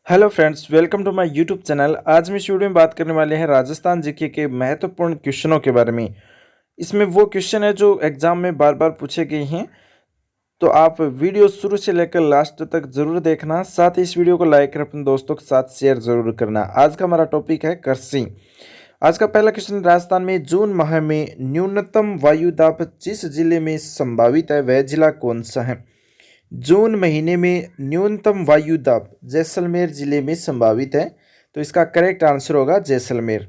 Hello friends, welcome to my YouTube channel. आज हम इस वीडियो में बात करने वाले हैं राजस्थान जीके के महत्वपूर्ण क्वेश्चनों के बारे में। इसमें वो क्वेश्चन है जो एग्जाम में बार बार पूछे गए हैं, तो आप वीडियो शुरू से लेकर लास्ट तक जरूर देखना। साथ ही इस वीडियो को लाइक कर अपने दोस्तों के साथ शेयर जरूर करना। आज का हमारा टॉपिक है कृषि। आज का पहला क्वेश्चन, राजस्थान में जून माह में न्यूनतम वायु दाब जिस जिले में संभावित है वह जिला कौन सा है? जून महीने में न्यूनतम वायु दाब जैसलमेर जिले में संभावित है, तो इसका करेक्ट आंसर होगा जैसलमेर।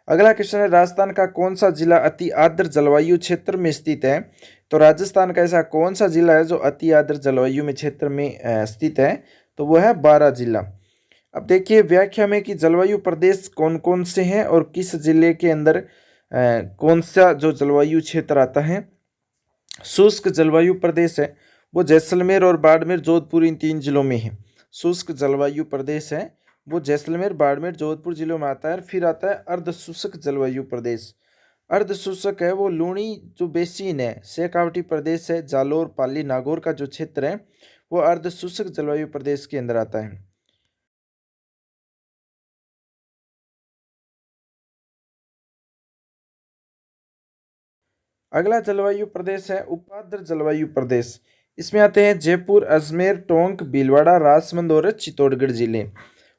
अगला क्वेश्चन है, राजस्थान का कौन सा जिला अति आर्द्र जलवायु क्षेत्र में स्थित है? तो राजस्थान का ऐसा कौन सा जिला है जो अति आर्द्र जलवायु में क्षेत्र में स्थित है? तो वो है बारां जिला। अब देखिए व्याख्या में कि जलवायु प्रदेश कौन कौन से हैं और किस जिले के अंदर कौन सा जो जलवायु क्षेत्र आता है। शुष्क जलवायु प्रदेश है वो जैसलमेर और बाड़मेर जोधपुर इन तीन जिलों में है। शुष्क जलवायु प्रदेश है वो जैसलमेर बाड़मेर जोधपुर जिलों में आता है। फिर आता है अर्ध शुष्क जलवायु प्रदेश। अर्ध शुष्क है वो लूणी जो बेसिन है, शेखावटी प्रदेश है, जालोर पाली नागौर का जो क्षेत्र है वो अर्ध शुष्क जलवायु प्रदेश के अंदर आता है। अगला जलवायु प्रदेश है उपाद्र जलवायु प्रदेश। इसमें आते हैं जयपुर, अजमेर, टोंक, भीलवाड़ा, राजसमंद और चित्तौड़गढ़ जिले।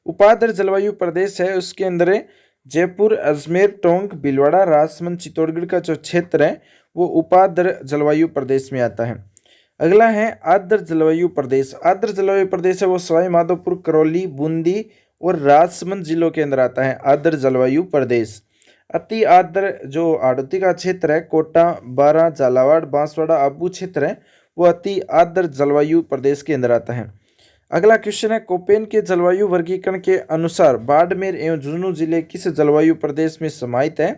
उपाद्र जलवायु प्रदेश है उसके अंदर है जयपुर, अजमेर, टोंक, भीलवाड़ा, राजसमंद, चित्तौड़गढ़ का जो क्षेत्र है वो उपाद्र जलवायु प्रदेश में आता है। अगला है आर्द्र जलवायु प्रदेश। आर्द्र जलवायु प्रदेश है वो सवाई माधोपुर, करौली, बूंदी और राजसमंद जिलों के अंदर आता है आर्द्र जलवायु प्रदेश। अति आर्द्र जो आड़ती का क्षेत्र है कोटा, बारां, झालावाड़, बांसवाड़ा, आबू क्षेत्र है वो अति आर्द्र जलवायु प्रदेश के अंदर आता है। अगला क्वेश्चन है, कोपेन के जलवायु वर्गीकरण के अनुसार बाड़मेर एवं झुंझुनू जिले किस जलवायु प्रदेश में समाहित है?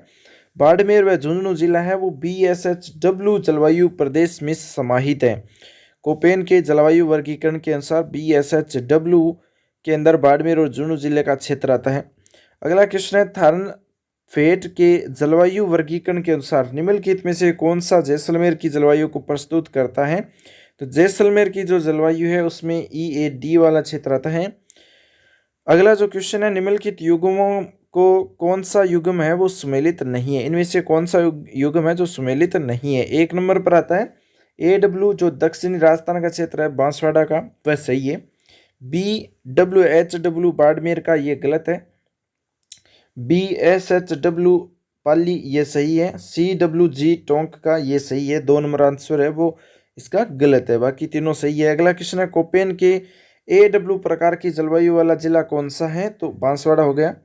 बाड़मेर व झुंझुनू जिला है वो BSHW जलवायु प्रदेश में समाहित है। कोपेन के जलवायु वर्गीकरण के अनुसार BSHW के अंदर बाड़मेर और झुंझुनू जिले का क्षेत्र आता है। अगला क्वेश्चन है, थारन फेट के जलवायु वर्गीकरण के अनुसार निम्नलिखित में से कौन सा जैसलमेर की जलवायु को प्रस्तुत करता है? तो जैसलमेर की जो जलवायु है उसमें EAD वाला क्षेत्र आता है। अगला जो क्वेश्चन है, निम्नलिखित युग्मों को कौन सा युग्म है वो सुमेलित नहीं है? इनमें से कौन सा युग्म है जो सुमेलित नहीं है? एक नंबर पर आता है AW जो दक्षिणी राजस्थान का क्षेत्र है बांसवाड़ा का, वह सही है। BWHW बाड़मेर का ये गलत है। BSHW पाली ये सही है। CWG टोंक का ये सही है। 2 नंबर आंसर है वो इसका गलत है, बाकी तीनों सही है। अगला क्वेश्चन है, कोपेन के AW प्रकार की जलवायु वाला जिला कौन सा है? तो बांसवाड़ा हो गया।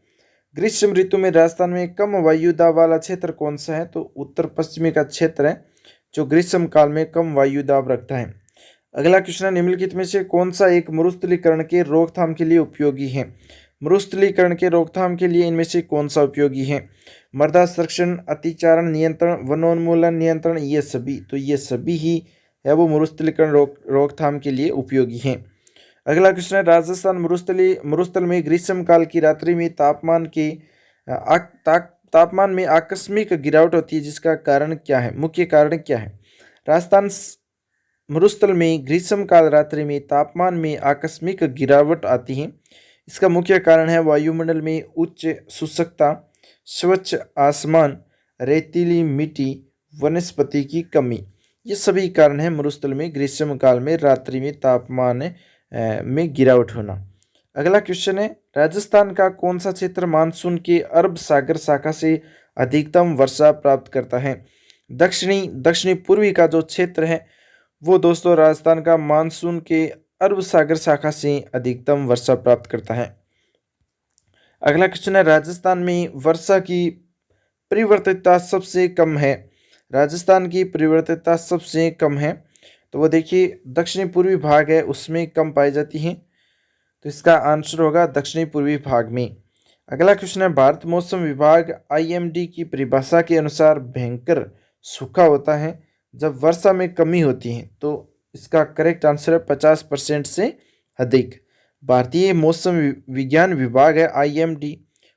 ग्रीष्म ऋतु में राजस्थान में कम वायु दाब वाला क्षेत्र कौन सा है? तो उत्तर पश्चिमी का क्षेत्र है जो ग्रीष्म काल में कम वायु दाब रखता है। अगला क्वेश्चन है, निम्नलिखित में से कौन सा एक मरुस्थलीकरण के रोकथाम के लिए उपयोगी है? मरुस्थलीकरण के रोकथाम के लिए इनमें से कौन सा उपयोगी है? मृदा संरक्षण, अतिचारण नियंत्रण, वनोन्मूलन नियंत्रण, ये सभी। तो ये सभी ही है वो मरुस्थलीकरण रोकथाम के लिए उपयोगी हैं। अगला क्वेश्चन है, राजस्थान मरुस्थल में ग्रीष्म काल की रात्रि में तापमान में आकस्मिक गिरावट होती है, जिसका कारण क्या है? मुख्य कारण क्या है? राजस्थान मरुस्थल में ग्रीष्म काल रात्रि में तापमान में आकस्मिक गिरावट आती है। इसका मुख्य कारण है वायुमंडल में उच्च शुष्कता, स्वच्छ आसमान, रेतीली मिट्टी, वनस्पति की कमी। ये सभी कारण हैं मरुस्थल में ग्रीष्म काल में रात्रि में तापमान में गिरावट होना। अगला क्वेश्चन है, राजस्थान का कौन सा क्षेत्र मानसून के अरब सागर शाखा से अधिकतम वर्षा प्राप्त करता है? दक्षिणी पूर्वी का जो क्षेत्र है वो दोस्तों राजस्थान का मानसून के अरब सागर शाखा से अधिकतम वर्षा प्राप्त करता है। अगला क्वेश्चन है, राजस्थान में वर्षा की परिवर्तितता सबसे कम है। राजस्थान की परिवर्तितता सबसे कम है, तो वो देखिए दक्षिणी पूर्वी भाग है उसमें कम पाई जाती है, तो इसका आंसर होगा दक्षिणी पूर्वी भाग में। अगला क्वेश्चन है, भारत मौसम विभाग IMD की परिभाषा के अनुसार भयंकर सूखा होता है जब वर्षा में कमी होती है, तो इसका करेक्ट आंसर है 50% से अधिक। भारतीय मौसम विज्ञान विभाग है IMD,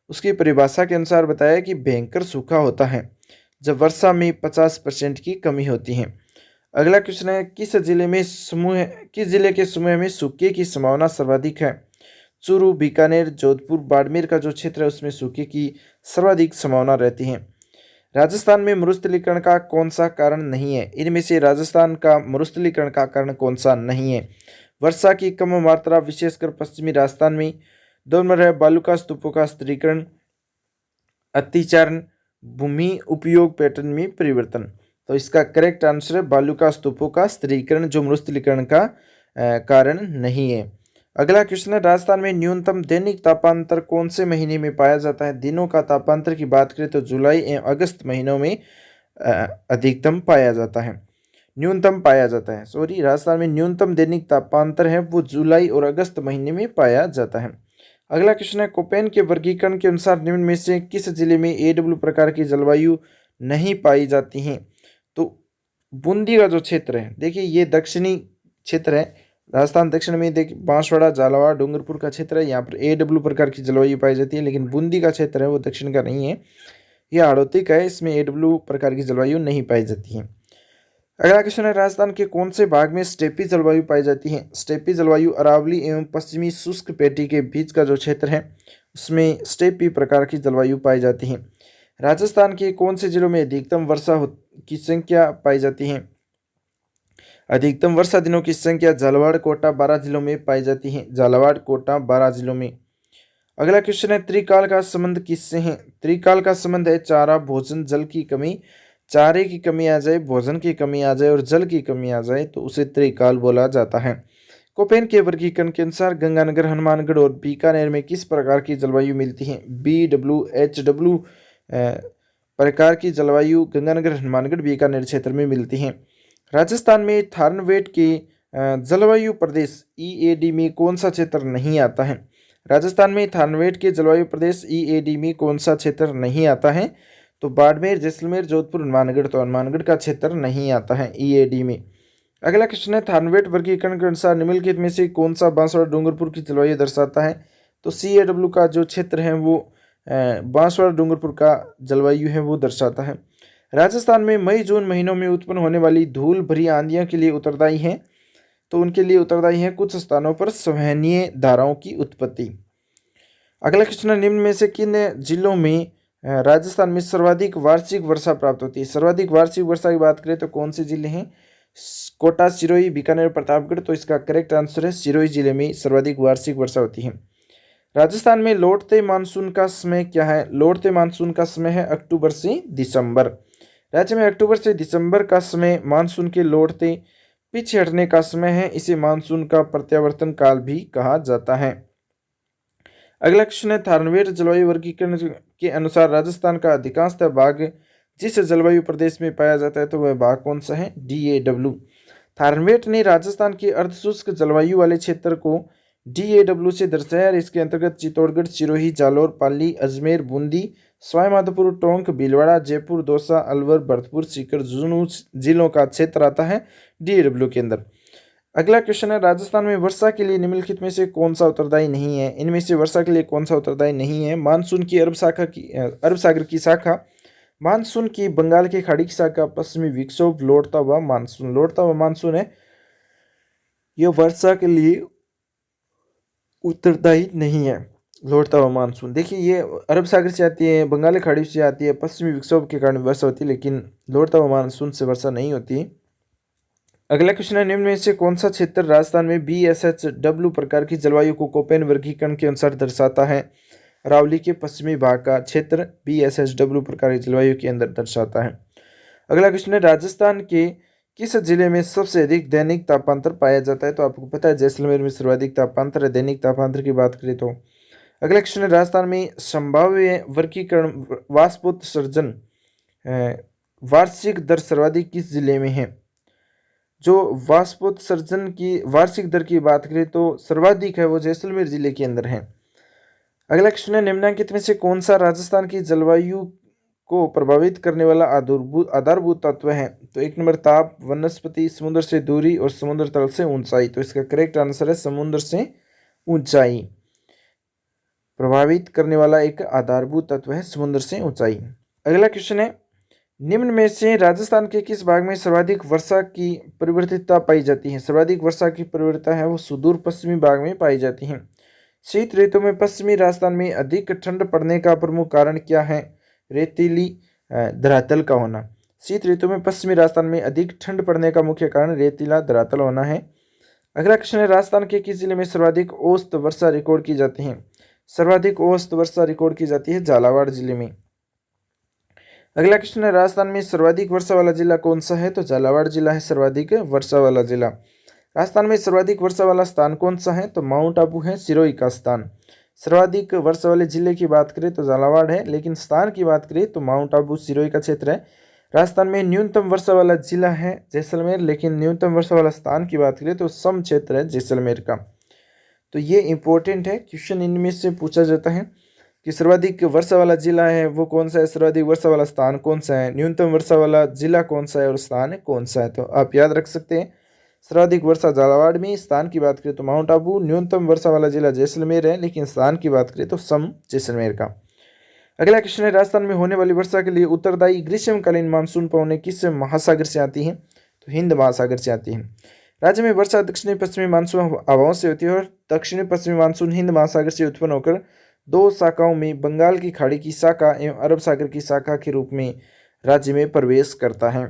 उसकी परिभाषा के अनुसार बताया कि भयंकर सूखा होता है जब वर्षा में 50% की कमी होती है। अगला क्वेश्चन है, किस जिले के समूह में सूखे की संभावना सर्वाधिक है? चूरू, बीकानेर, जोधपुर, बाड़मेर का जो क्षेत्र है उसमें सूखे की सर्वाधिक संभावना रहती है। राजस्थान में मरुस्थलीकरण का कौन सा कारण नहीं है? इनमें से राजस्थान का मरुस्थलीकरण का कारण कौन सा नहीं है? वर्षा की कम मात्रा, विशेषकर पश्चिमी राजस्थान में। 2 नंबर है बालुका स्तूपों का स्थिरीकरण, अतिचारण, भूमि उपयोग पैटर्न में परिवर्तन। तो इसका करेक्ट आंसर है बालुका स्तूपों का स्थिरीकरण, जो मरुस्थलीकरण का कारण नहीं है। अगला क्वेश्चन है, राजस्थान में न्यूनतम दैनिक तापांतर कौन से महीने में पाया जाता है? दिनों का तापांतर की बात करें तो जुलाई एवं अगस्त महीनों में अधिकतम पाया जाता है, न्यूनतम पाया जाता है। सॉरी, राजस्थान में न्यूनतम दैनिक तापांतर है वो जुलाई और अगस्त महीने में पाया जाता है। अगला क्वेश्चन है, कोपेन के वर्गीकरण के अनुसार निम्न में से किस जिले में AW प्रकार की जलवायु नहीं पाई जाती है? तो बूंदी का जो क्षेत्र है, देखिए ये दक्षिणी क्षेत्र है, राजस्थान दक्षिण में देखिए बांसवाड़ा, झालावाड़, डूंगरपुर का क्षेत्र है, यहाँ पर AW प्रकार की जलवायु पाई जाती है। लेकिन बूंदी का क्षेत्र है वो दक्षिण का नहीं है, यह हाड़ौती का है, इसमें AW प्रकार की जलवायु नहीं पाई जाती है। अगला क्वेश्चन है, राजस्थान के कौन से भाग में स्टेपी जलवायु पाई जाती है? स्टेपी जलवायु अरावली एवं पश्चिमी शुष्क पेटी के बीच का जो क्षेत्र है उसमें स्टेपी प्रकार की जलवायु पाई जाती है। राजस्थान के कौन से जिलों में अधिकतम वर्षा की संख्या पाई जाती है? अधिकतम वर्षा दिनों की संख्या झालावाड़, कोटा, 12 जिलों में पाई जाती है, झालावाड़, कोटा, 12 जिलों में। अगला क्वेश्चन है, त्रिकाल का संबंध किससे है? त्रिकाल का संबंध है चारा, भोजन, जल की कमी। चारे की कमी आ जाए, भोजन की कमी आ जाए और जल की कमी आ जाए तो उसे त्रिकाल बोला जाता है। कोपेन के वर्गीकरण के अनुसार गंगानगर, हनुमानगढ़ और बीकानेर में किस प्रकार की जलवायु मिलती है? BWHW प्रकार की जलवायु गंगानगर, हनुमानगढ़, बीकानेर क्षेत्र में मिलती है। राजस्थान में थारनवेट के जलवायु प्रदेश EAD में कौन सा क्षेत्र नहीं आता है? राजस्थान में थारनवेट के जलवायु प्रदेश EAD में कौन सा क्षेत्र नहीं आता है? तो बाड़मेर, जैसलमेर, जोधपुर, हनुमानगढ़। तो हनुमानगढ़ का क्षेत्र नहीं आता है EAD में। अगला क्वेश्चन है, थारनवेट वर्गीकरण के अनुसार निम्नलिखित में से कौन सा बांसवाड़ा, डूंगरपुर की जलवायु दर्शाता है? तो CAW का जो क्षेत्र है वो बांसवाड़ा, डूंगरपुर का जलवायु है वो दर्शाता है। राजस्थान में मई जून महीनों में उत्पन्न होने वाली धूल भरी आंधियों के लिए उत्तरदायी हैं, तो उनके लिए उत्तरदायी है कुछ स्थानों पर संवहनीय धाराओं की उत्पत्ति। अगला क्वेश्चन है, निम्न में से किन जिलों में राजस्थान में सर्वाधिक वार्षिक वर्षा प्राप्त होती है? सर्वाधिक वार्षिक वर्षा की बात करें तो कौन से जिले हैं? कोटा, सिरोही, बीकानेर, प्रतापगढ़। तो इसका करेक्ट आंसर है सिरोही जिले में सर्वाधिक वार्षिक वर्षा होती है। राजस्थान में लौटते मानसून का समय क्या है? लौटते मानसून का समय है अक्टूबर से दिसंबर। राज्य में अक्टूबर से दिसंबर का समय मानसून के लौटते पीछे हटने का समय है, इसे मानसून का प्रत्यावर्तन काल भी कहा जाता है। अगला क्वेश्चन है, थारनवेट जलवायु वर्गीकरण के अनुसार राजस्थान का अधिकांशतः भाग जिस जलवायु प्रदेश में पाया जाता है तो वह भाग कौन सा है? DAW। थारनवेट ने राजस्थान के अर्धशुष्क जलवायु वाले क्षेत्र को DAW से दर्शाया। इसके अंतर्गत चित्तौड़गढ़, सिरोही, जालौर, पाली, अजमेर, बूंदी, सवाईमाधोपुर, टोंक, भीलवाड़ा, जयपुर, दौसा, अलवर, भरतपुर, सीकर, झुंझुनू जिलों का क्षेत्र आता है DAW के अंदर। अगला क्वेश्चन है, राजस्थान में वर्षा के लिए निम्नलिखित में से कौन सा उत्तरदायी नहीं है? इनमें से वर्षा के लिए कौन सा उत्तरदायी नहीं है? मानसून की अरब सागर की शाखा, मानसून की बंगाल की खाड़ी की शाखा, पश्चिमी विक्षोभ, लौटता हुआ मानसून। लौटता हुआ मानसून है यह वर्षा के लिए उत्तरदायी नहीं है। लौटता हुआ मानसून, देखिए ये अरब सागर से आती है, बंगाल की खाड़ी से आती है, पश्चिमी विक्षोभ के कारण वर्षा होती है, लेकिन लौटता हुआ मानसून से वर्षा नहीं होती। अगला क्वेश्चन है, निम्न में से कौन सा क्षेत्र राजस्थान में BSHW प्रकार की जलवायु को कोपेन वर्गीकरण के अनुसार दर्शाता है? अरावली के पश्चिमी भाग का क्षेत्र BSHW प्रकार की जलवायु के अंदर दर्शाता है। अगला क्वेश्चन है, राजस्थान के किस जिले में सबसे अधिक दैनिक तापांतर पाया जाता है? तो आपको पता है जैसलमेर में सर्वाधिक तापांतर है। दैनिक तापांतर की बात करें तो अगला क्वेश्चन है, राजस्थान में संभाव्य वर्गीकरण वाष्पोत्सर्जन वार्षिक दर सर्वाधिक किस जिले में है? जो वाष्पोत्सर्जन की वार्षिक दर की बात करें तो सर्वाधिक है वो जैसलमेर जिले के अंदर है। अगला क्वेश्चन है, निम्नलिखित में से कौन सा राजस्थान की जलवायु को प्रभावित करने वाला आधारभूत तत्व है? तो 1 नंबर ताप, वनस्पति, समुद्र से दूरी और समुद्र तल से ऊंचाई। तो इसका करेक्ट आंसर है समुद्र से ऊंचाई। प्रभावित करने वाला एक आधारभूत तत्व है समुद्र से ऊंचाई। अगला क्वेश्चन है, निम्न में से राजस्थान के किस भाग में सर्वाधिक वर्षा की परिवर्तितता पाई जाती है? सर्वाधिक वर्षा की परिवर्तितता है वो सुदूर पश्चिमी भाग में पाई जाती है। शीत ऋतु में पश्चिमी राजस्थान में अधिक ठंड पड़ने का प्रमुख कारण क्या है? रेतीली धरातल का होना। शीत ऋतु में पश्चिमी राजस्थान में अधिक ठंड पड़ने का मुख्य कारण रेतीला धरातल होना है। अगला क्वेश्चन है, राजस्थान के किस जिले में सर्वाधिक औसत वर्षा रिकॉर्ड की जाती है? सर्वाधिक औसत वर्षा रिकॉर्ड की जाती है झालावाड़ जिले में। अगला क्वेश्चन है, राजस्थान में सर्वाधिक वर्षा वाला जिला कौन सा है? तो झालावाड़ जिला है सर्वाधिक वर्षा वाला जिला। राजस्थान में सर्वाधिक वर्षा वाला स्थान कौन सा है? तो माउंट आबू है सिरोही का स्थान। सर्वाधिक वर्षा वाले जिले की बात करें तो झालावाड़ है, लेकिन स्थान की बात करें तो माउंट आबू सिरोही का क्षेत्र है। राजस्थान में न्यूनतम वर्षा वाला जिला है जैसलमेर, लेकिन न्यूनतम वर्षा वाला स्थान की बात करें तो सम क्षेत्र है जैसलमेर का। तो ये इंपॉर्टेंट है, क्वेश्चन इनमें से पूछा जाता है कि सर्वाधिक वर्षा वाला जिला है वो कौन सा है, सर्वाधिक वर्षा वाला स्थान कौन सा है, न्यूनतम वर्षा वाला जिला कौन सा है और स्थान कौन सा है। तो आप याद रख सकते हैं, सर्वाधिक वर्षा झालावाड़ में, स्थान की बात करें तो माउंट आबू, न्यूनतम वर्षा वाला जिला जैसलमेर है, लेकिन स्थान की बात करें तो सम जैसलमेर का। अगला क्वेश्चन है, राजस्थान में होने वाली वर्षा के लिए उत्तरदायी ग्रीष्मकालीन मानसून पवनें किस महासागर से आती हैं? तो हिंद महासागर से आती हैं। राज्य में वर्षा दक्षिणी पश्चिमी मानसून हवाओं से होती है और दक्षिणी पश्चिमी मानसून हिंद महासागर से उत्पन्न होकर दो शाखाओं में बंगाल की खाड़ी की शाखा एवं अरब सागर की शाखा के रूप में राज्य में प्रवेश करता है।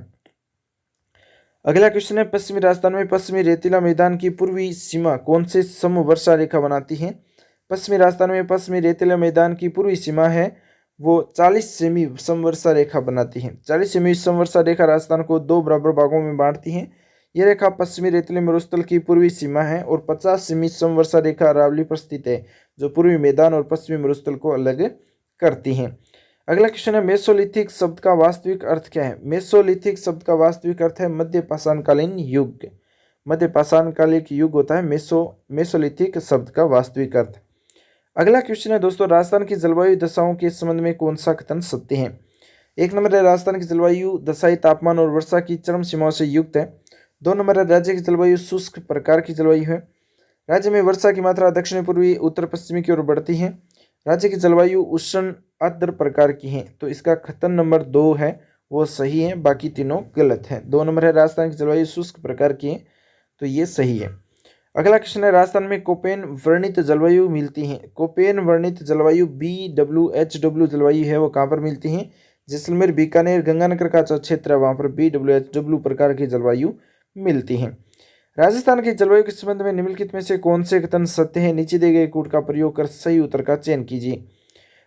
अगला क्वेश्चन है, पश्चिमी राजस्थान में पश्चिमी रेतीला मैदान की पूर्वी सीमा कौन से समवर्षा रेखा बनाती है? पश्चिमी राजस्थान में पश्चिमी रेतीला मैदान की पूर्वी सीमा है वो 40 सेमी समवर्षा रेखा बनाती है। 40 सेमी समवर्षा रेखा राजस्थान को दो बराबर भागों में बांटती है। यह रेखा पश्चिमी रेतीले मरुस्थल की पूर्वी सीमा है और 50 सेमी समवर्षा रेखा अरावली पर स्थित है, जो पूर्वी मैदान और पश्चिमी मरुस्थल को अलग करती है। अगला क्वेश्चन है, मेसोलिथिक शब्द का वास्तविक अर्थ क्या है? मेसोलिथिक शब्द का वास्तविक अर्थ है मध्य पाषाणकालीन युग। मध्य पाषाणकालीन युग होता है मेसोलिथिक शब्द का वास्तविक अर्थ। अगला क्वेश्चन है दोस्तों, राजस्थान की जलवायु दशाओं के संबंध में कौन सा कथन सत्य है? एक नंबर है, राजस्थान की जलवायु दशाएं तापमान और वर्षा की चरम सीमाओं से युक्त है। 2 नंबर है, राज्य की जलवायु शुष्क प्रकार की जलवायु है। राज्य में वर्षा की मात्रा दक्षिण पूर्वी उत्तर पश्चिमी की ओर बढ़ती है। राज्य की जलवायु उष्ण आर्द्र प्रकार की है। तो इसका कथन नंबर 2 है वो सही है, बाकी तीनों गलत है। 2 नंबर है, राजस्थान की जलवायु शुष्क प्रकार की है, तो ये सही है। अगला क्वेश्चन है, राजस्थान में कोपेन वर्णित जलवायु मिलती है। कोपेन वर्णित जलवायु BWHW जलवायु है वो कहाँ पर मिलती है? जैसलमेर, बीकानेर, गंगानगर का जो क्षेत्र है वहाँ पर BWHW प्रकार की जलवायु मिलती है। राजस्थान की जलवायु के संबंध में निम्नलिखित में से कौन से कथन सत्य है? नीचे दिए गए कूट का प्रयोग कर सही उत्तर का चयन कीजिए।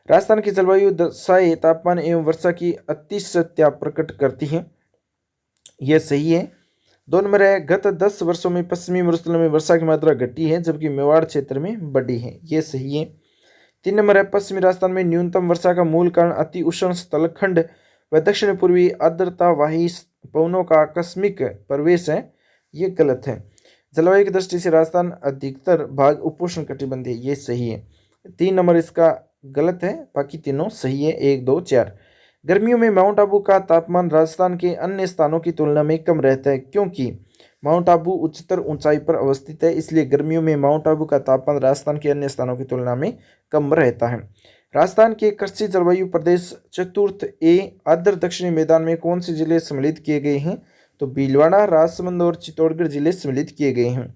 राजस्थान की जलवायु दशाएं तापमान एवं वर्षा की अतिशयता प्रकट करती है, यह सही है। 2 नंबर है, गत 10 वर्षों में पश्चिमी मरुस्थल में वर्षा की मात्रा घटी है जबकि मेवाड़ क्षेत्र में बढ़ी है, यह सही है। 3 नंबर है, पश्चिमी राजस्थान में न्यूनतम वर्षा का मूल कारण अति उष्ण स्थलखंड व दक्षिण पूर्वी आर्द्रतावाही पवनों का आकस्मिक प्रवेश है, ये गलत है। जलवायु की दृष्टि से राजस्थान अधिकतर भाग उपोष्ण कटिबंधीय, ये सही है। 3 नंबर इसका गलत है, बाकी तीनों सही है, 1, 2, 4। गर्मियों में माउंट आबू का तापमान राजस्थान के अन्य स्थानों की तुलना में कम रहता है क्योंकि माउंट आबू उच्चतर ऊंचाई पर अवस्थित है, इसलिए गर्मियों में माउंट आबू का तापमान राजस्थान के अन्य स्थानों की तुलना में कम रहता है। राजस्थान के कृषि जलवायु प्रदेश चतुर्थ ए आर्द्र दक्षिणी मैदान में कौन से जिले सम्मिलित किए गए हैं? तो भीलवाड़ा, राजसमंद और चित्तौड़गढ़ जिले सम्मिलित किए गए हैं।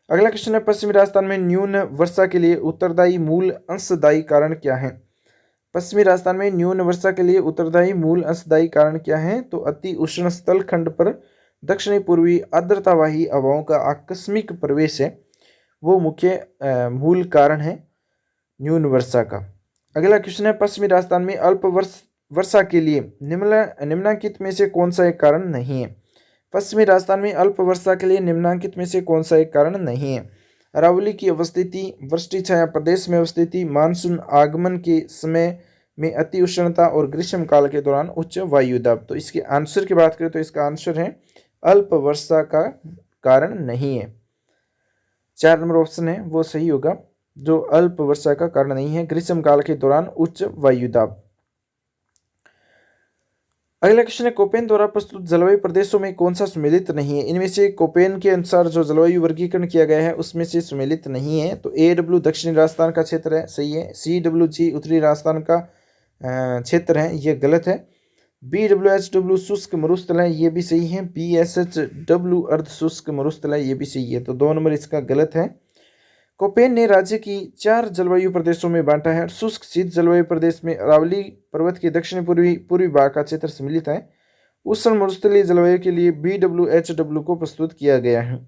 अगला क्वेश्चन है, पश्चिमी राजस्थान में न्यून वर्षा के लिए उत्तरदायी मूल अंशदायी कारण क्या है? पश्चिमी राजस्थान में न्यून वर्षा के लिए उत्तरदायी मूल अंशदायी कारण क्या है? तो अति उष्ण स्थल खंड पर दक्षिणी पूर्वी आर्द्रतावाही हवाओं का आकस्मिक प्रवेश है, वो मुख्य मूल कारण है न्यून वर्षा का। अगला क्वेश्चन है, पश्चिमी राजस्थान में अल्प वर्षा के लिए निम्नलिखित में से कौन सा एक कारण नहीं है? पश्चिमी राजस्थान में अल्प वर्षा के लिए निम्नलिखित में से कौन सा एक कारण नहीं है? अरावली की अवस्थिति, वृष्टि छाया प्रदेश में अवस्थिति, मानसून आगमन के समय में अति उष्णता और ग्रीष्म काल के दौरान उच्च वायु दाब। तो इसके आंसर की बात करें तो इसका आंसर है अल्प वर्षा का कारण नहीं है। 4 नंबर ऑप्शन है वो सही होगा, जो अल्प वर्षा का कारण नहीं है, ग्रीष्म काल के दौरान उच्च वायु दाब। अगला क्वेश्चन है, कोपेन द्वारा प्रस्तुत जलवायु प्रदेशों में कौन सा सम्मिलित नहीं है? इनमें से कोपेन के अनुसार जो जलवायु वर्गीकरण किया गया है उसमें से सम्मिलित नहीं है। तो AW दक्षिणी राजस्थान का क्षेत्र है, सही है। CWG उत्तरी राजस्थान का क्षेत्र है, ये गलत है। BWHW शुष्क मरुस्थल है, ये भी सही है। BSHW अर्ध शुष्क मरुस्थल है, ये भी सही है। तो 2 नंबर इसका गलत है। कोपेन ने राज्य की 4 जलवायु प्रदेशों में बांटा है। शुष्क शीत जलवायु प्रदेश में अरावली पर्वत के दक्षिण पूर्वी भाग का क्षेत्र सम्मिलित है। उष्ण मरुस्थलीय जलवायु के लिए BWHW को प्रस्तुत किया गया है।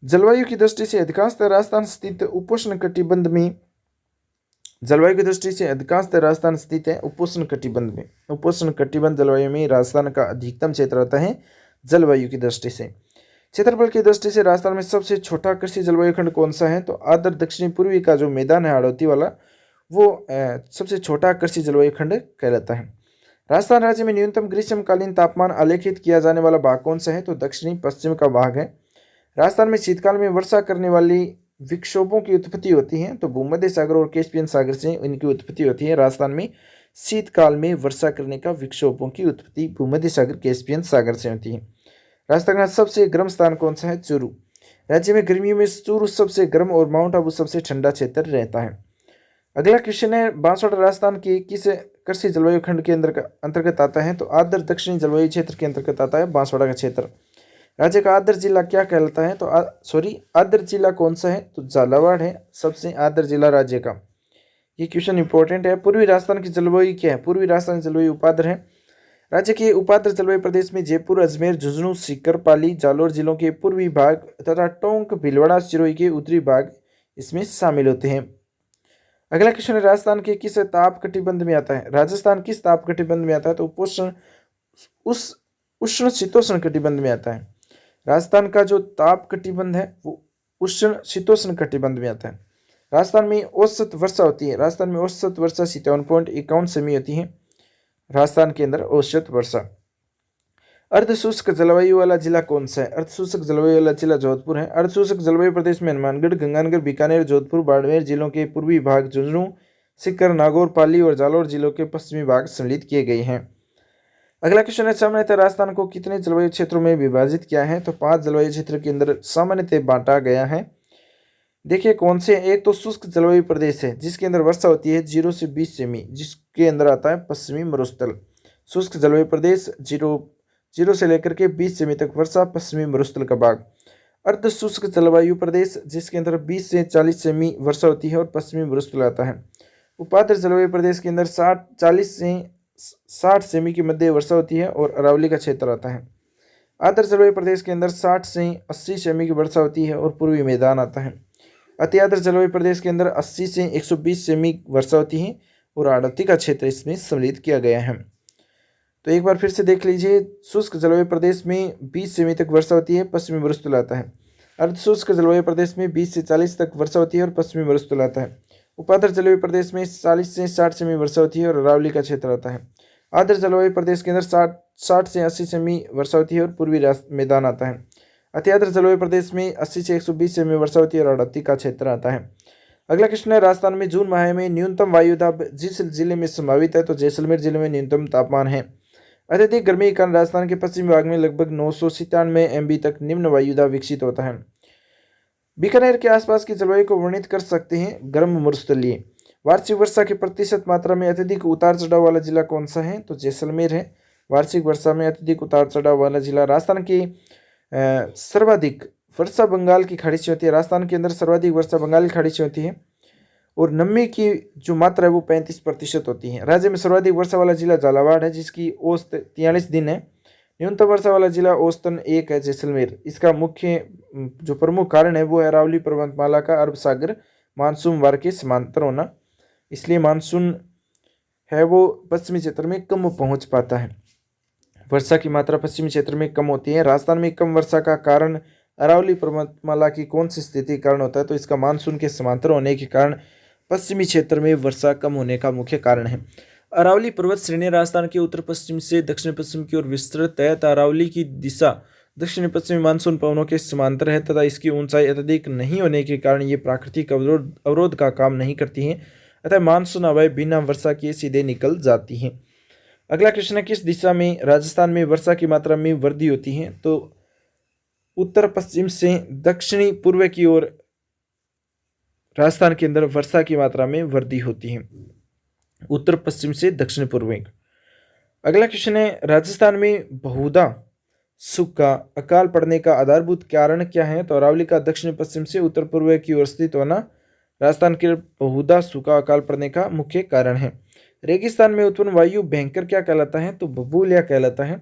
जलवायु की दृष्टि से अधिकांशतः राजस्थान स्थित उपोष्ण कटिबंध में जलवायु की दृष्टि से अधिकांशतः राजस्थान स्थित है उपोष्ण कटिबंध में। उपोष्ण कटिबंध जलवायु में राजस्थान का अधिकतम क्षेत्र रहता है। जलवायु की दृष्टि से क्षेत्रफल की दृष्टि से राजस्थान में सबसे छोटा कृषि जलवायु खंड कौन सा है? तो आर्द्र दक्षिणी पूर्वी का जो मैदान है हाड़ौती वाला, वो सबसे छोटा कृषि जलवायु खंड कहलाता है। राजस्थान राज्य में न्यूनतम ग्रीष्मकालीन तापमान आलेखित किया जाने वाला भाग कौन सा है? तो दक्षिणी पश्चिम का भाग है। राजस्थान में शीतकाल में वर्षा करने वाली विक्षोभों की उत्पत्ति होती है, तो भूमध्य सागर और कैस्पियन सागर से इनकी उत्पत्ति होती है। राजस्थान में शीतकाल में वर्षा करने का विक्षोभों की उत्पत्ति भूमध्य सागर कैस्पियन सागर से होती है। राजस्थान का सबसे गर्म स्थान कौन सा है? चूरू। राज्य में गर्मियों में चूरू सबसे गर्म और माउंट आबू सबसे ठंडा क्षेत्र रहता है। अगला क्वेश्चन है, बांसवाड़ा राजस्थान के किस कृषि जलवायु खंड के अंतर्गत आता है? तो आर्द्र दक्षिणी जलवायु क्षेत्र के अंतर्गत आता है बांसवाड़ा का क्षेत्र। राज्य का आर्द्र जिला क्या कहलाता है? तो आर्द्र जिला कौन सा है? तो झालावाड़ है सबसे आर्द्र जिला राज्य का। ये क्वेश्चन इंपॉर्टेंट है। पूर्वी राजस्थान की जलवायु क्या है? पूर्वी राजस्थान की जलवायु उपाद्र है। राज्य के उपाद्र जलवायु प्रदेश में जयपुर, अजमेर, झुंझुनू, सीकर, पाली, जालोर जिलों के पूर्वी भाग तथा टोंक, भीलवाड़ा, सिरोही के उत्तरी भाग इसमें शामिल होते हैं। अगला क्वेश्चन है, राजस्थान के किस ताप कटिबंध में आता है? राजस्थान किस ताप कटिबंध में आता है? तो उष्ण शीतोष्ण कटिबंध में आता है। राजस्थान का जो ताप कटिबंध है वो उष्ण शीतोष्ण कटिबंध में आता है। राजस्थान में औसत वर्षा होती है। राजस्थान में औसत वर्षा 57.51 सेमी होती है। राजस्थान के अंदर औसत वर्षा। अर्धशुष्क जलवायु वाला जिला कौन सा है? अर्धशुष्क जलवायु वाला जिला जोधपुर है। अर्धशुष्क जलवायु प्रदेश में हनुमानगढ़, गंगानगर, बीकानेर, जोधपुर, बाड़मेर जिलों के पूर्वी भाग, झुंझुनू, सीकर, नागौर, पाली और जालोर जिलों के पश्चिमी भाग सम्मिलित किए गए हैं। अगला क्वेश्चन है, सामान्यतः राजस्थान को कितने जलवायु क्षेत्रों में विभाजित किया है? तो 5 जलवायु क्षेत्र के अंदर सामान्यतः बांटा गया है। देखिए कौन से? एक तो शुष्क जलवायु प्रदेश है जिसके अंदर वर्षा होती है 0 से 20 सेमी, जिसके अंदर आता है पश्चिमी मरुस्थल। शुष्क जलवायु प्रदेश 0 से लेकर के 20 सेमी तक वर्षा, पश्चिमी मरुस्थल का भाग। अर्ध शुष्क जलवायु प्रदेश जिसके अंदर 20 से 40 सेमी वर्षा होती है और पश्चिमी मरुस्थल आता है। उपाद्र जलवायु प्रदेश के अंदर 40 से 60 सेमी की मध्य वर्षा होती है और अरावली का क्षेत्र आता है। आर्द्र जलवायु प्रदेश के अंदर 60 से 80 सेमी की वर्षा होती है और पूर्वी मैदान आता है। अति आर्द्र जलवायु प्रदेश के अंदर 80 से 120 सेमी वर्षा होती है और आड़ती का क्षेत्र इसमें सम्मिलित किया गया है। तो एक बार फिर से देख लीजिए, शुष्क जलवायु प्रदेश में 20 सेमी तक वर्षा होती है, पश्चिमी मरुस्थल आता है। अर्धशुष्क जलवायु प्रदेश में 20 से 40 तक वर्षा होती है और पश्चिमी मरुस्थल आता है। उपाद्र जलवायु प्रदेश में 40 से 60 सेमी वर्षा होती है और अरावली का क्षेत्र आता है। आर्द्र जलवायु प्रदेश के अंदर 60 से 80 सेमी वर्षा होती है और पूर्वी मैदान आता है। अति आर्द्र जलवायु प्रदेश में 80 से 120 सेमी वर्षा होती है और आड़ती का क्षेत्र आता है। अगला क्वेश्चन है, राजस्थान में जून माह में न्यूनतम वायुदाब जिस जिले में संभावित है? तो जैसलमेर जिले में न्यूनतम तापमान है। अत्यधिक गर्मी के कारण राजस्थान के पश्चिमी भाग में लगभग 997 MB तक निम्न वायुदाब विकसित होता है। बीकानेर के आसपास की जलवायु को वर्णित कर सकते हैं गर्म मरुस्थलीय। वार्षिक वर्षा की प्रतिशत मात्रा में अत्यधिक उतार चढ़ाव वाला जिला कौन सा है? तो जैसलमेर है। वार्षिक वर्षा में अत्यधिक उतार चढ़ाव वाला जिला। राजस्थान की सर्वाधिक वर्षा बंगाल की खाड़ी से होती है। राजस्थान के अंदर सर्वाधिक वर्षा बंगाल की खाड़ी से होती है और नमी की जो मात्रा है वो 35% होती है। राज्य में सर्वाधिक वर्षा वाला जिला झालावाड़ है जिसकी औसत 43 दिन है। न्यूनतम वर्षा वाला जिला औसतन 1 है, जैसलमेर। इसका मुख्य जो प्रमुख कारण है वो है अरावली पर्वतमाला का अरब सागर मानसून वार के समांतर होना, इसलिए मानसून है वो पश्चिमी क्षेत्र में कम पहुंच पाता है। वर्षा की मात्रा पश्चिमी क्षेत्र में कम होती है। राजस्थान में कम वर्षा का कारण अरावली पर्वतमाला की कौन सी स्थिति कारण होता है? तो इसका मानसून के समांतर होने के कारण पश्चिमी क्षेत्र में वर्षा कम होने का मुख्य कारण है। अरावली पर्वत श्रेणी राजस्थान के उत्तर पश्चिम से दक्षिण पश्चिम की ओर विस्तृत है तथा अरावली की दिशा दक्षिण पश्चिमी मानसून पवनों के समांतर है तथा इसकी ऊंचाई अत्यधिक नहीं होने के कारण ये प्राकृतिक अवरोध का काम नहीं करती हैं अतः मानसून हवाएं बिना वर्षा किए सीधे निकल जाती हैं। अगला क्वेश्चन है, किस दिशा में राजस्थान में वर्षा की मात्रा में वृद्धि होती है? तो उत्तर पश्चिम से दक्षिणी पूर्व की ओर राजस्थान के अंदर वर्षा की मात्रा में वृद्धि होती है, उत्तर पश्चिम से दक्षिण पूर्व। अगला क्वेश्चन है, राजस्थान में बहुधा सूखा, अकाल पड़ने का आधारभूत कारण क्या है? तो अरावली का दक्षिण पश्चिम से उत्तर पूर्व की ओर स्थित होना राजस्थान के बहुधा सूखा अकाल पड़ने का मुख्य कारण है। रेगिस्तान में उत्पन्न वायु भयंकर क्या कहलाता है? तो बबूलिया कहलाता है।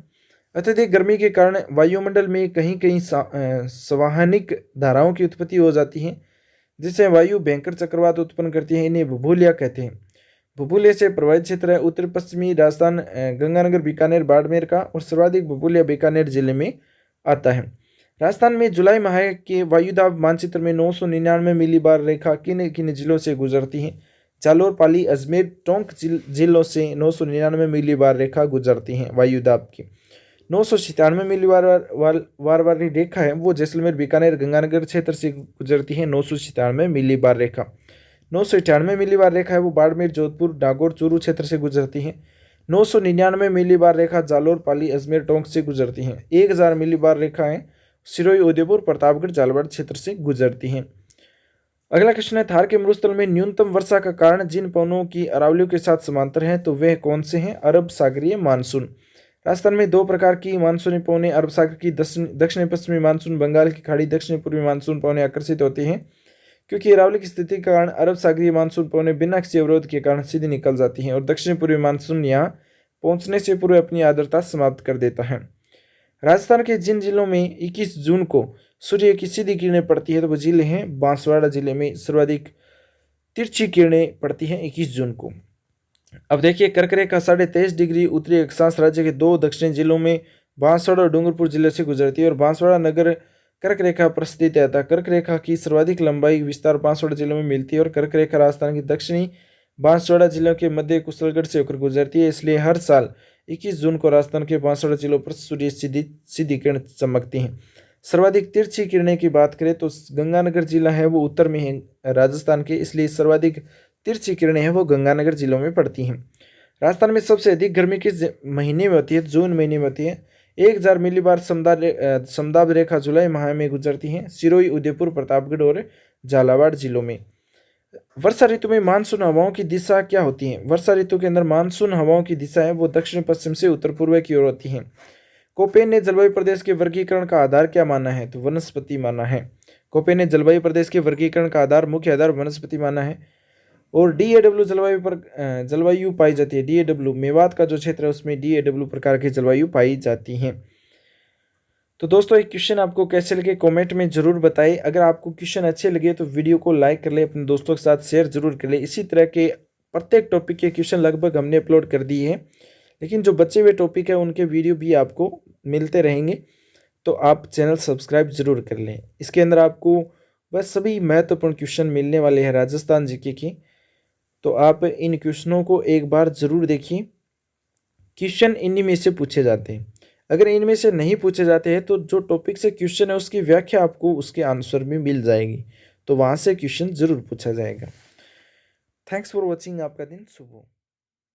अत्यधिक गर्मी के कारण वायुमंडल में कहीं कहीं संवहनिक धाराओं की उत्पत्ति हो जाती है, जिससे वायु भयंकर चक्रवात उत्पन्न करती है। इन्हें बबूलिया कहते हैं। बबूले से प्रभावित क्षेत्र है उत्तर पश्चिमी राजस्थान, गंगानगर, बीकानेर, बाड़मेर का, और सर्वाधिक बबूलिया बीकानेर जिले में आता है। राजस्थान में जुलाई माह के वायुदाब मानचित्र में 999 मिलीबार रेखा किन किन जिलों से गुजरती है? जालोर, पाली, अजमेर, टोंक जिलों से 999 मिलीबार रेखा गुजरती है वायुदाब की। 997 मिलीबार वाली रेखा है वो जैसलमेर, बीकानेर, गंगानगर क्षेत्र से गुजरती है। 997 मिलीबार रेखा। 998 मिलीबार रेखा है वो बाड़मेर, जोधपुर, नागौर, चूरू क्षेत्र से गुजरती है। 999 मिलीबार रेखा जालोर, पाली, अजमेर, टोंक से गुजरती है। 1000 मिलीबार रेखा है सिरोही, उदयपुर, प्रतापगढ़, झालावाड़ क्षेत्र से गुजरती है। अगला क्वेश्चन है, थार के मरुस्थल में न्यूनतम वर्षा का कारण जिन पवनों की अरावलियों के साथ समांतर है तो वह कौन से हैं? अरब सागरीय मानसून। राजस्थान में दो प्रकार की मानसूनी पवनें अरब सागर की दक्षिण पश्चिमी मानसून, बंगाल की खाड़ी दक्षिण पूर्वी मानसून पवनें आकर्षित होती हैं। क्योंकि अरावली की स्थिति के कारण अरब सागरीय मानसून पवनें बिना किसी अवरोध के कारण सीधी निकल जाती हैं और दक्षिण पूर्वी मानसून यहाँ पहुंचने से पूर्व अपनी आर्द्रता समाप्त कर देता है। राजस्थान के जिन जिलों में 21 जून को सूर्य की सीधी किरणें पड़ती है तो वो जिले हैं, बांसवाड़ा जिले में सर्वाधिक तिरछी किरणें पड़ती हैं 21 जून को। अब देखिए, कर्क रेखा 23.5 डिग्री उत्तरी अक्षांश राज्य के दो दक्षिणी जिलों में बांसवाड़ा और डूंगरपुर जिले से गुजरती है और बांसवाड़ा नगर कर्क रेखा पर स्थित है। कर्क रेखा की सर्वाधिक लंबाई विस्तार बांसवाड़ा जिले में मिलती है और कर्क रेखा राजस्थान की दक्षिणी बांसवाड़ा जिलों के मध्य कुशलगढ़ से होकर गुजरती है। इसलिए हर साल 21 जून को राजस्थान के बांसवाड़ा जिलों पर सूर्य सीधी किरण चमकती हैं। सर्वाधिक तिरछी किरणें की बात करें तो गंगानगर जिला है वो उत्तर में है राजस्थान के, इसलिए सर्वाधिक तिरछी किरणें हैं वो गंगानगर जिलों में पड़ती हैं। राजस्थान में सबसे अधिक गर्मी किस महीने में होती है? जून महीने में होती है। 1000 मिलीबार समदाब रेखा जुलाई माह में गुजरती है सिरोही, उदयपुर, प्रतापगढ़ और झालावाड़ जिलों में। वर्षा ऋतु में मानसून हवाओं की दिशा क्या होती है? वर्षा ऋतु के अंदर मानसून हवाओं की दिशा है वो दक्षिण पश्चिम से उत्तर पूर्व की ओर होती है। कोपेन ने जलवायु प्रदेश के वर्गीकरण का आधार क्या माना है? तो वनस्पति माना है। कोपेन ने जलवायु प्रदेश के वर्गीकरण का आधार, मुख्य आधार वनस्पति माना है। और DAW जलवायु पाई जाती है। DAW मेवात का जो क्षेत्र है उसमें DAW प्रकार की जलवायु पाई जाती है। तो दोस्तों, एक क्वेश्चन आपको कैसे लगे कमेंट में जरूर बताइए। अगर आपको क्वेश्चन अच्छे लगे तो वीडियो को लाइक कर ले, अपने दोस्तों के साथ शेयर जरूर कर ले। इसी तरह के प्रत्येक टॉपिक के क्वेश्चन लगभग हमने अपलोड कर दिए हैं, लेकिन जो बचे हुए टॉपिक है उनके वीडियो भी आपको मिलते रहेंगे, तो आप चैनल सब्सक्राइब जरूर कर लें। इसके अंदर आपको बस सभी महत्वपूर्ण क्वेश्चन मिलने वाले हैं राजस्थान जीके की, तो आप इन क्वेश्चनों को एक बार जरूर देखिए। क्वेश्चन इन्हीं में से पूछे जाते हैं। अगर इनमें से नहीं पूछे जाते हैं तो जो टॉपिक से क्वेश्चन है उसकी व्याख्या आपको उसके आंसर में मिल जाएगी, तो वहाँ से क्वेश्चन जरूर पूछा जाएगा। Thanks for watching. आपका दिन शुभ हो।